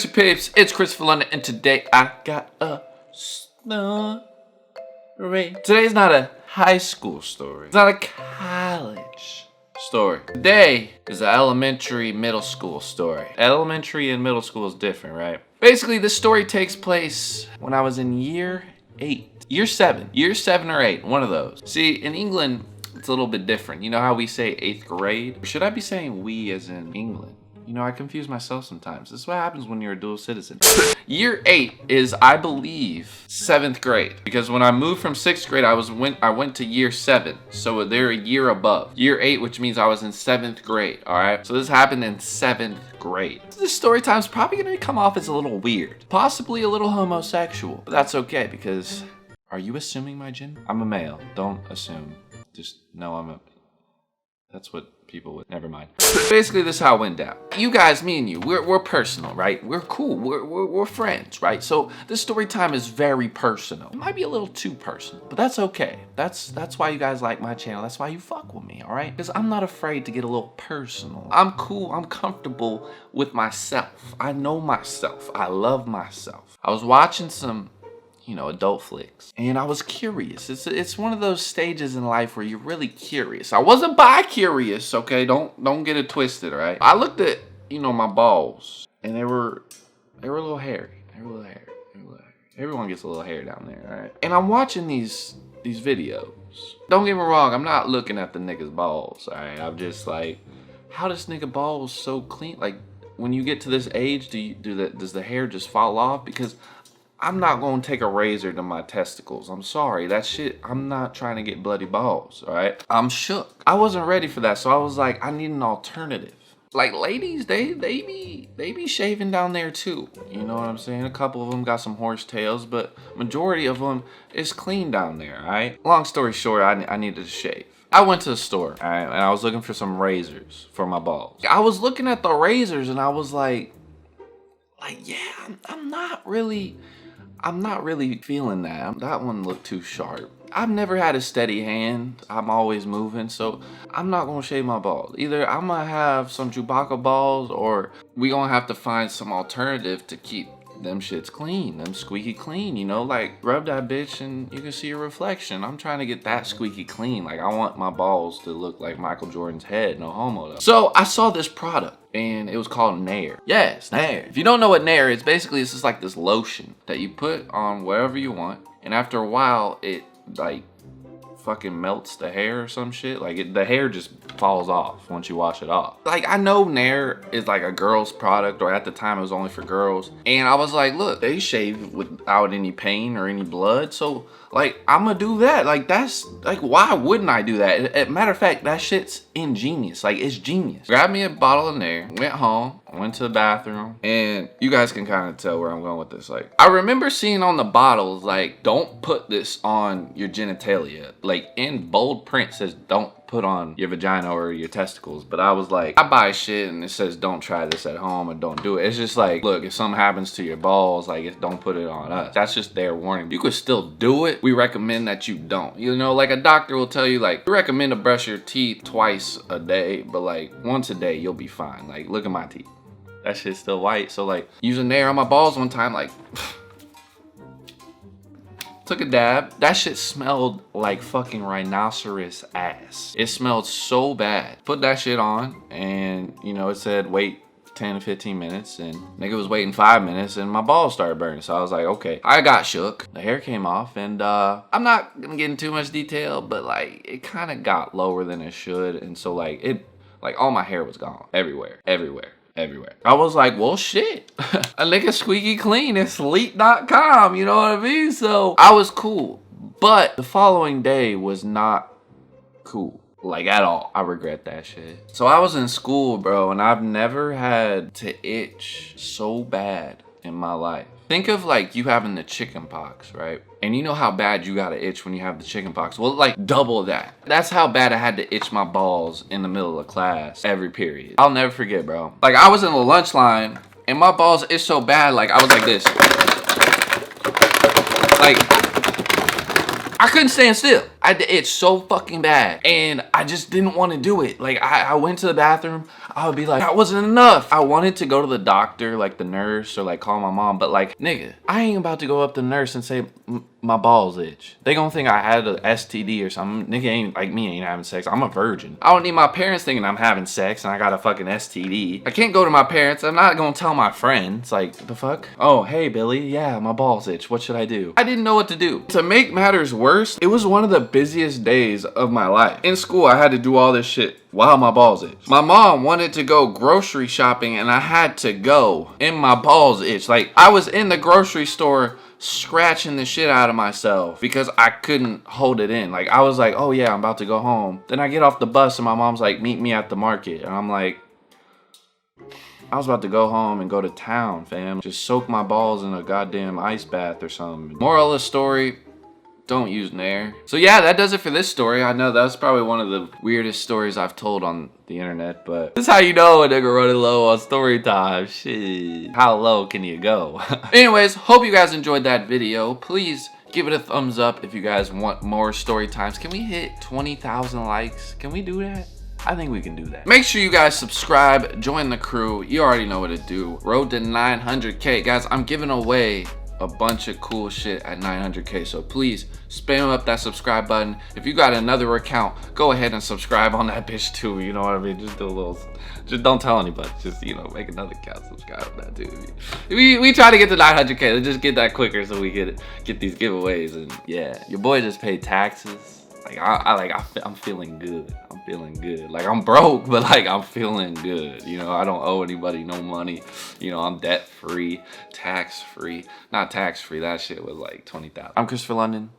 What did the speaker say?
Your peeps, it's Kristopher London, and today I got a story. Today's not a high school story. It's not a college story. Today is an elementary, middle school story. Elementary and middle school is different, right? Basically, this story takes place when I was in year 8. Year 7 or 8, one of those. See, in England, it's a little bit different. You know how we say 8th grade? Or should I be saying we as in England? You know, I confuse myself sometimes. This is what happens when you're a dual citizen. Year 8 is, I believe, 7th grade. Because when I moved from 6th grade, I went to year 7. So they're a year above. Year 8, which means I was in 7th grade, alright? So this happened in 7th grade. This story time's probably gonna come off as a little weird. Possibly a little homosexual. But that's okay, because are you assuming my gender? I'm a male. Don't assume. Just know I'm a... That's what people would... Never mind. Basically, this is how it went down. You guys, me and you, we're personal, right? We're cool. We're friends, right? So this story time is very personal. It might be a little too personal, but that's okay. That's why you guys like my channel. That's why you fuck with me, all right? Because I'm not afraid to get a little personal. I'm cool. I'm comfortable with myself. I know myself. I love myself. I was watching some... adult flicks. And I was curious. It's one of those stages in life where you're really curious. I wasn't bi-curious, okay? Don't get it twisted, right? I looked at, my balls, and they were a little hairy. They were a little hairy. Everyone gets a little hair down there, right? And I'm watching these videos. Don't get me wrong, I'm not looking at the nigga's balls, alright? I'm just like, how does nigga balls so clean? Like, when you get to this age, does the hair just fall off? Because I'm not gonna take a razor to my testicles. I'm sorry, that shit, I'm not trying to get bloody balls, all right? I'm shook. I wasn't ready for that, so I was like, I need an alternative. Like, ladies, they be shaving down there too. You know what I'm saying? A couple of them got some horse tails, but majority of them is clean down there, all right? Long story short, I needed to shave. I went to the store, all right, and I was looking for some razors for my balls. I was looking at the razors and I was like, yeah, I'm not really feeling that. That one looked too sharp. I've never had a steady hand. I'm always moving, so I'm not gonna shave my balls. Either I'm gonna have some Chewbacca balls, or we gonna have to find some alternative to keep them shits clean, them squeaky clean, like rub that bitch and you can see a reflection. I'm trying to get that squeaky clean. Like, I want my balls to look like Michael Jordan's head, no homo though. So I saw this product and it was called nair. Yes, nair. If you don't know what nair is, basically it's just like this lotion that you put on wherever you want, and after a while it like fucking melts the hair or some shit. Like, the hair just falls off once you wash it off. Like, I know nair is like a girl's product, or at the time it was only for girls, and I was like, look, they shave without any pain or any blood, so like, I'm gonna do that. Like, that's like, why wouldn't I do that? Matter of fact, that shit's ingenious. Like, it's genius. Grabbed me a bottle of nair, went home, went to the bathroom, and you guys can kind of tell where I'm going with this. Like, I remember seeing on the bottles, like, don't put this on your genitalia. Like, in bold print says don't put on your vagina or your testicles. But I was like, I buy shit and it says don't try this at home or don't do it. It's just like, look, if something happens to your balls, like, don't put it on us. That's just their warning. You could still do it. We recommend that you don't. Like, a doctor will tell you, like, we recommend to brush your teeth twice a day, but like once a day you'll be fine. Like, look at my teeth. That shit's still white. So like, using nair on my balls one time, like, took a dab. That shit smelled like fucking rhinoceros ass. It smelled so bad. Put that shit on, and it said wait 10 to 15 minutes, and nigga was waiting 5 minutes and my balls started burning. So I was like, okay. I got shook. The hair came off, and I'm not gonna get into too much detail, but like, it kind of got lower than it should, and so like, all my hair was gone. Everywhere. I was like, well, shit. A nigga squeaky clean. It's leak.com, you know what I mean? So I was cool. But the following day was not cool. Like, at all. I regret that shit. So I was in school, bro, and I've never had to itch so bad in my life. Think of like you having the chicken pox, right? And you know how bad you gotta itch when you have the chicken pox. Well, like, double that. That's how bad I had to itch my balls in the middle of class every period. I'll never forget, bro. Like, I was in the lunch line and my balls itched so bad, like, I was like this. Like, I couldn't stand still. I had to itch so fucking bad, and I just didn't want to do it. Like, I went to the bathroom. I would be like, that wasn't enough. I wanted to go to the doctor, like the nurse, or like call my mom, but like, nigga, I ain't about to go up to the nurse and say my balls itch. They gonna think I had a STD or something. Nigga ain't like me, ain't having sex. I'm a virgin. I don't need my parents thinking I'm having sex and I got a fucking STD. I can't go to my parents. I'm not gonna tell my friends. Like, the fuck? Oh, hey, Billy. Yeah, my balls itch. What should I do? I didn't know what to do. To make matters worse, it was one of the busiest days of my life. In school, I had to do all this shit while my balls itch. My mom wanted to go grocery shopping and I had to go and my balls itch. Like, I was in the grocery store scratching the shit out of myself because I couldn't hold it in. Like, I was like, oh yeah, I'm about to go home. Then I get off the bus and my mom's like, meet me at the market. And I'm like, I was about to go home and go to town, fam. Just soak my balls in a goddamn ice bath or something. Moral of the story, don't use nair. So yeah, that does it for this story. I know that's probably one of the weirdest stories I've told on the internet, but this is how you know a nigga running low on story time. Shit. How low can you go? Anyways, hope you guys enjoyed that video. Please give it a thumbs up if you guys want more story times. Can we hit 20,000 likes? Can we do that? I think we can do that. Make sure you guys subscribe, join the crew. You already know what to do. Road to 900K. Guys, I'm giving away a bunch of cool shit at 900K, so please spam up that subscribe button. If you got another account, go ahead and subscribe on that bitch too, you know what I mean? Just do a little, just don't tell anybody, just, you know, make another account, subscribe on that too. We try to get to 900K, let's just get that quicker so we get these giveaways. And yeah, your boy just paid taxes. Like, I'm feeling good. I'm feeling good. Like, I'm broke, but like, I'm feeling good. You know, I don't owe anybody no money. You know, I'm debt free, tax free. Not tax free, that shit was like 20,000. I'm Kristopher London.